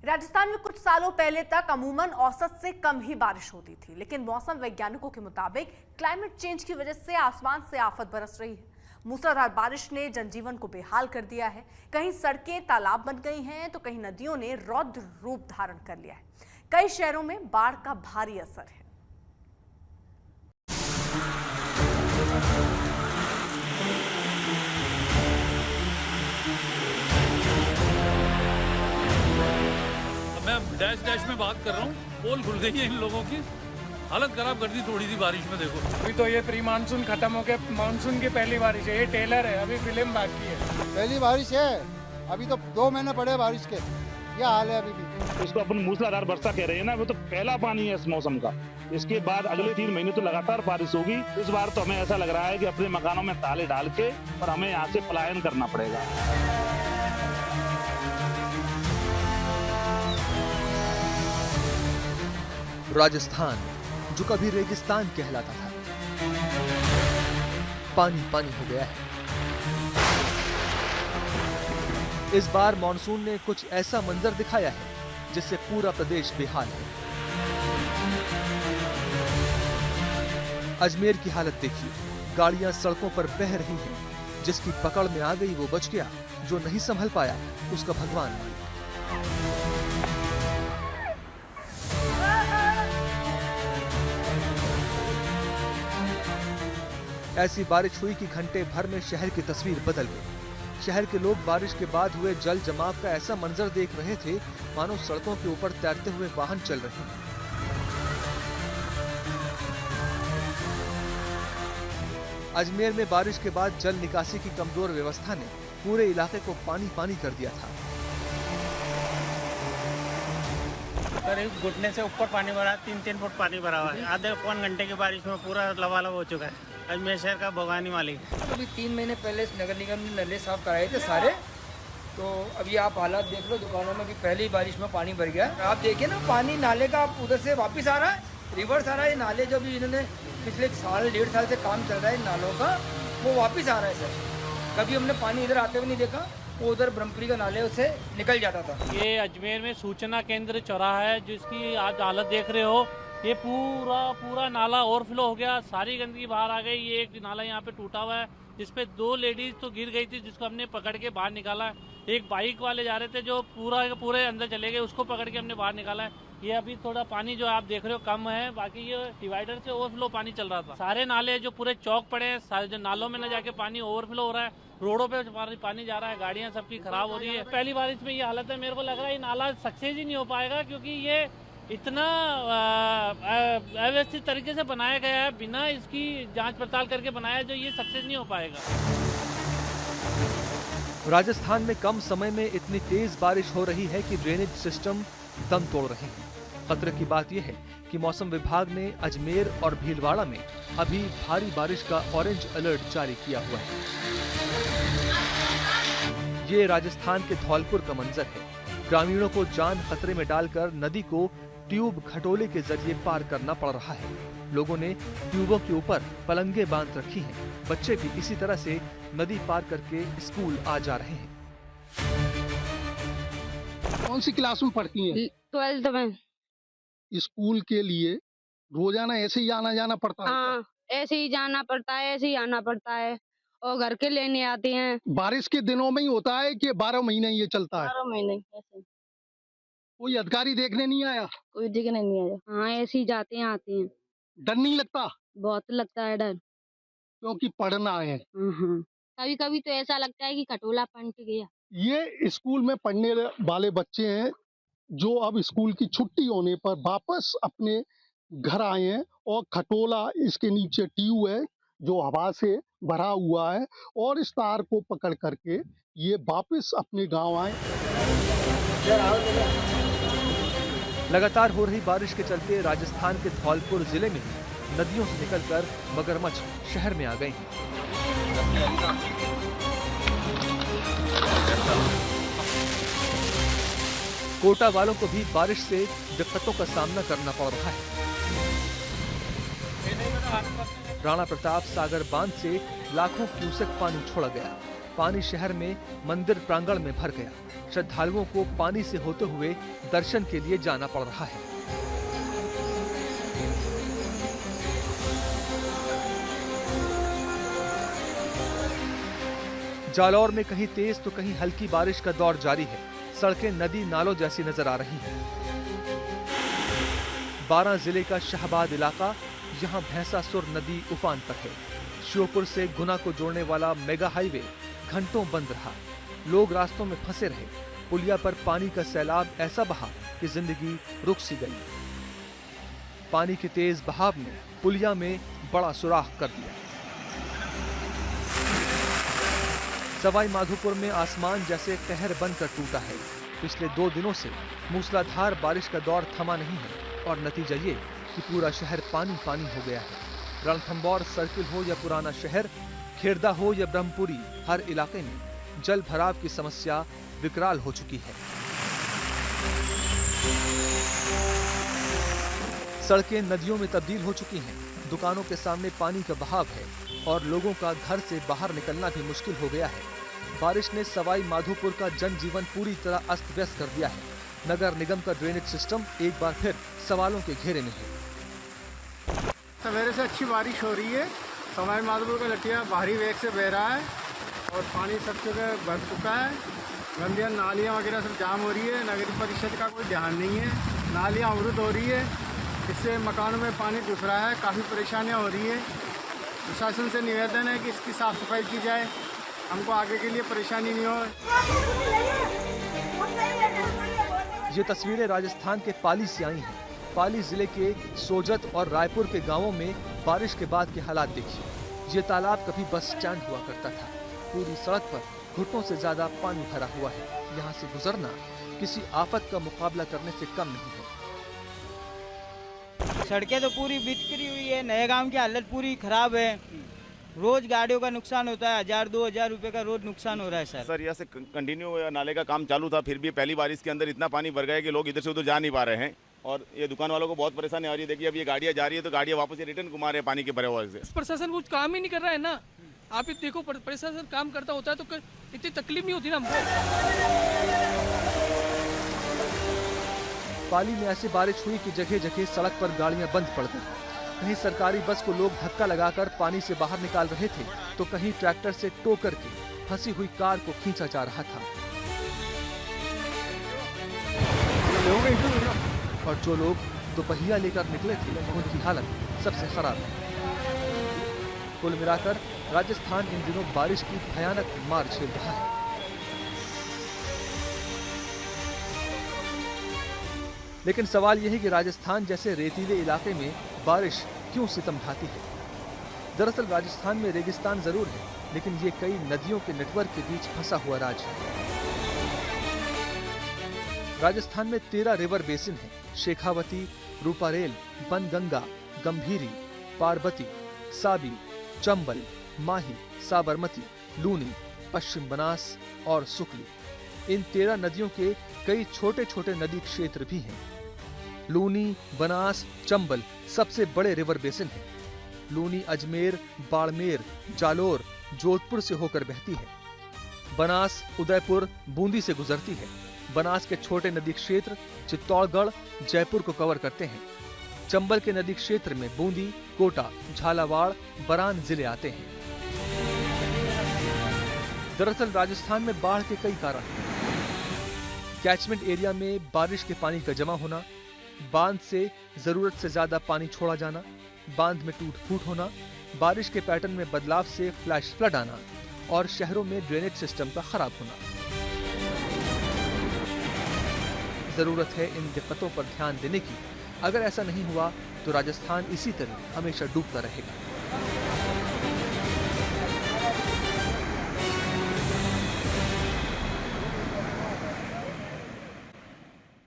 राजस्थान में कुछ सालों पहले तक अमूमन औसत से कम ही बारिश होती थी, लेकिन मौसम वैज्ञानिकों के मुताबिक क्लाइमेट चेंज की वजह से आसमान से आफत बरस रही है। मूसलाधार बारिश ने जनजीवन को बेहाल कर दिया है। कहीं सड़कें तालाब बन गई हैं तो कहीं नदियों ने रौद्र रूप धारण कर लिया है। कई शहरों में बाढ़ का भारी असर है। मैं डैश में बात कर रहा हूँ। पोल खुल गई है इन लोगों की, हालत खराब कर दी थोड़ी सी बारिश में। देखो अभी तो ये प्री मानसून खत्म हो गया, मानसून की पहली बारिश है। ये टेलर है, अभी फिल्म बाकी है। पहली बारिश है, अभी तो 2 महीने पड़े बारिश के, ये हाल है अभी भी। इसको अपन मूसलाधार वर्षा कह रहे हैं ना, वो तो पहला पानी है इस मौसम का। इसके बाद अगले 3 महीने तो लगातार बारिश होगी। इस बार तो हमें ऐसा लग रहा है कि अपने मकानों में ताले डाल के और हमें यहाँ से पलायन करना पड़ेगा। राजस्थान जो कभी रेगिस्तान कहलाता था, पानी पानी हो गया है। इस बार मॉनसून ने कुछ ऐसा मंजर दिखाया है जिससे पूरा प्रदेश बेहाल है। अजमेर की हालत देखिए, गाड़ियां सड़कों पर बह रही हैं। जिसकी पकड़ में आ गई वो बच गया, जो नहीं संभल पाया उसका भगवान मालिक। ऐसी बारिश हुई कि घंटे भर में शहर की तस्वीर बदल गई। शहर के लोग बारिश के बाद हुए जल जमाव का ऐसा मंजर देख रहे थे मानो सड़कों के ऊपर तैरते हुए वाहन चल रहे हैं। अजमेर में बारिश के बाद जल निकासी की कमजोर व्यवस्था ने पूरे इलाके को पानी पानी कर दिया था। करीब घुटने से ऊपर पानी भरा, 3-3 फुट पानी भरा हुआ है। आधे पौन घंटे की बारिश में पूरा लबालब हो चुका है। अजमेर शहर का भोगानी मालिक। अभी 3 महीने पहले नगर निगम ने नले साफ कराए थे सारे, तो अभी आप हालात देख लो दुकानों में कि पहली बारिश में पानी भर गया। आप देखिए ना, पानी नाले का उधर से वापस आ रहा है, रिवर्स आ रहा है। ये नाले जो भी इन्होंने पिछले 1.5 साल से काम चल रहा है नालों का, वो वापस आ रहा है सर। कभी हमने पानी इधर आते हुए नहीं देखा, वो उधर ब्रह्मपुरी का नाले उससे निकल जाता था। ये अजमेर में सूचना केंद्र चौराहा है, जिसकी आज हालत देख रहे हो। ये पूरा नाला ओवरफ्लो हो गया, सारी गंदगी बाहर आ गई। ये एक नाला यहाँ पे टूटा हुआ है, जिसपे 2 लेडीज तो गिर गई थी, जिसको हमने पकड़ के बाहर निकाला है। एक बाइक वाले जा रहे थे जो पूरे अंदर चले गए, उसको पकड़ के हमने बाहर निकाला है। ये अभी थोड़ा पानी जो आप देख रहे हो कम है, बाकी ये डिवाइडर से ओवरफ्लो पानी चल रहा था। सारे नाले जो पूरे चौक पड़े हैं, सारे जो नालों में न जाके पानी ओवरफ्लो हो रहा है, रोडों पे पानी जा रहा है, गाड़ियां सबकी खराब हो रही है। पहली बारिश में ये हालत है, मेरे को लग रहा है ये नाला सक्सेस ही नहीं हो पाएगा, क्योंकि ये इतना अव्यवस्थित तरीके से बनाया गया है, बिना इसकी जांच पड़ताल करके बनाया, जो ये सक्सेस नहीं हो पाएगा। राजस्थान में कम समय में इतनी तेज बारिश हो रही है कि ड्रेनेज सिस्टम दम तोड़ रहे हैं। खतरे की बात यह है कि मौसम विभाग ने अजमेर और भीलवाड़ा में अभी भारी बारिश का ऑरेंज अलर्ट जारी किया हुआ है। ये राजस्थान के धौलपुर का मंजर है। ग्रामीणों को जान खतरे में डालकर नदी को ट्यूब खटोले के जरिए पार करना पड़ रहा है। लोगों ने ट्यूबों के ऊपर पलंगे बांध रखी हैं। बच्चे भी इसी तरह से नदी पार करके स्कूल आ जा रहे हैं। कौन सी क्लास में पढ़ती हैं? 12th में। स्कूल के लिए रोजाना ऐसे ही आना जाना पड़ता है? हाँ, ऐसे ही जाना पड़ता है, ऐसे ही आना पड़ता है, और घर के लेने आते हैं। बारिश के दिनों में ही होता है कि 12 महीने ये चलता है? 12 महीने ऐसे। कोई अधिकारी देखने नहीं आया? कोई देखने नहीं आया। हाँ, ऐसे ही जाते हैं आते हैं। डर नहीं लगता? बहुत लगता है डर, क्योंकि पढ़ना है। कभी कभी तो ऐसा लगता है कि खटोला पलट गया। ये स्कूल में पढ़ने वाले बच्चे हैं जो अब स्कूल की छुट्टी होने पर वापस अपने घर आए हैं, और खटोला इसके नीचे ट्यूब है जो हवा से भरा हुआ है, और इस तार को पकड़ करके ये वापस अपने गांव आए। लगातार हो रही बारिश के चलते राजस्थान के धौलपुर जिले में नदियों से निकलकर मगरमच्छ शहर में आ गए हैं। कोटा वालों को भी बारिश से दिक्कतों का सामना करना पड़ रहा है। राणा प्रताप सागर बांध से लाखों क्यूसेक पानी छोड़ा गया। पानी शहर में मंदिर प्रांगण में भर गया। श्रद्धालुओं को पानी से होते हुए दर्शन के लिए जाना पड़ रहा है। जालौर में कहीं तेज तो कहीं हल्की बारिश का दौर जारी है। सड़कें नदी नालों जैसी नजर आ रही हैं। 12 जिले का शाहबाद इलाका, यहाँ भैंसासुर नदी उफान पर है। श्योपुर से गुना को जोड़ने वाला मेगा हाईवे घंटों बंद रहा। लोग रास्तों में फंसे रहे। पुलिया पर पानी का सैलाब ऐसा बहा कि जिंदगी रुक सी गई। पानी के तेज बहाव ने पुलिया में बड़ा सुराख कर दिया। सवाई माधोपुर में आसमान जैसे कहर बनकर टूटा है। पिछले 2 दिनों से मूसलाधार बारिश का दौर थमा नहीं है और नतीजा ये कि पूरा शहर पानी पानी हो गया है। रणथंबौर सर्किल हो या पुराना शहर, खेरदा हो या ब्रह्मपुरी, हर इलाके में जल भराव की समस्या विकराल हो चुकी है। सड़कें नदियों में तब्दील हो चुकी हैं। दुकानों के सामने पानी का बहाव है और लोगों का घर से बाहर निकलना भी मुश्किल हो गया है। बारिश ने सवाई माधोपुर का जनजीवन पूरी तरह अस्त व्यस्त कर दिया है। नगर निगम का ड्रेनेज सिस्टम एक बार फिर सवालों के घेरे में है। सवेरे से अच्छी बारिश हो रही है। सवाई माधोपुर का लटिया भारी वेग से बह रहा है और पानी सब जगह भर चुका है। गंदियाँ नालियाँ वगैरह सब जाम हो रही है। नगर परिषद का कोई ध्यान नहीं है। नालियाँ अवरुद्ध हो रही है। इससे मकानों में पानी घुस रहा है। काफ़ी परेशानियाँ हो रही है। प्रशासन से निवेदन है कि इसकी साफ सफाई की जाए, हमको आगे के लिए परेशानी नहीं हो। ये तस्वीरें राजस्थान के पाली से आई हैं। पाली जिले के सोजत और रायपुर के गांवों में बारिश के बाद के हालात देखिए। ये तालाब कभी बस स्टैंड हुआ करता था। पूरी सड़क पर घुटनों से ज्यादा पानी भरा हुआ है। यहाँ से गुजरना किसी आफत का मुकाबला करने से कम नहीं है। सड़कें तो पूरी बिखरी हुई है। नए गांव की हालत पूरी खराब है। रोज गाड़ियों का नुकसान होता है। 1000-2000 रुपए का रोज नुकसान हो रहा है सर। यहाँ से कंटिन्यू नाले का काम चालू था, फिर भी पहली बारिश के अंदर इतना पानी भर गया कि लोग इधर से उधर जा नहीं पा रहे हैं और ये दुकान वालों को बहुत परेशानी आ रही है। देखिए अब ये गाड़ियाँ जा रही है तो गाड़ियाँ वापस रिटर्न घुमा रहे हैं पानी के भरे हुए से। प्रशासन कुछ काम ही नहीं कर रहा है ना। आप ही देखो, प्रशासन काम करता होता है तो इतनी तकलीफ नहीं होती ना हमको। पाली में ऐसी बारिश हुई कि जगह जगह सड़क पर गाड़ियां बंद पड़ गई। कहीं सरकारी बस को लोग धक्का लगाकर पानी से बाहर निकाल रहे थे तो कहीं ट्रैक्टर से टो करके फंसी हुई कार को खींचा जा रहा था। और जो लोग दोपहिया लेकर निकले थे उनकी हालत सबसे खराब है। कुल मिलाकर राजस्थान इन दिनों बारिश की भयानक मार झेल रहा है। लेकिन सवाल यह है कि राजस्थान जैसे रेतीले इलाके में बारिश क्यों सितम ढाती है। दरअसल राजस्थान में रेगिस्तान जरूर है, लेकिन ये कई नदियों के नेटवर्क के बीच फंसा हुआ राज्य है। राजस्थान में 13 रिवर बेसिन है। शेखावती, रूपारेल, बनगंगा, गंभीरी, पार्वती, साबी, चंबल, माही, साबरमती, लूनी, पश्चिम बनास और सुकली। इन 13 नदियों के कई छोटे छोटे नदी क्षेत्र भी हैं। लूनी, बनास, चंबल सबसे बड़े रिवर बेसिन हैं। लूनी अजमेर, बाड़मेर, जालोर, जोधपुर से होकर बहती है। बनास उदयपुर, बूंदी से गुजरती है। बनास के छोटे नदी क्षेत्र चित्तौड़गढ़, जयपुर को कवर करते हैं। चंबल के नदी क्षेत्र में बूंदी, कोटा, झालावाड़, बरान जिले आते हैं। दरअसल राजस्थान में बाढ़ के कई कारण हैं। कैचमेंट एरिया में बारिश के पानी का जमा होना, बांध से जरूरत से ज्यादा पानी छोड़ा जाना, बांध में टूट फूट होना, बारिश के पैटर्न में बदलाव से फ्लैश फ्लड आना और शहरों में ड्रेनेज सिस्टम का खराब होना। जरूरत है इन दिक्कतों पर ध्यान देने की। अगर ऐसा नहीं हुआ तो राजस्थान इसी तरह हमेशा डूबता रहेगा।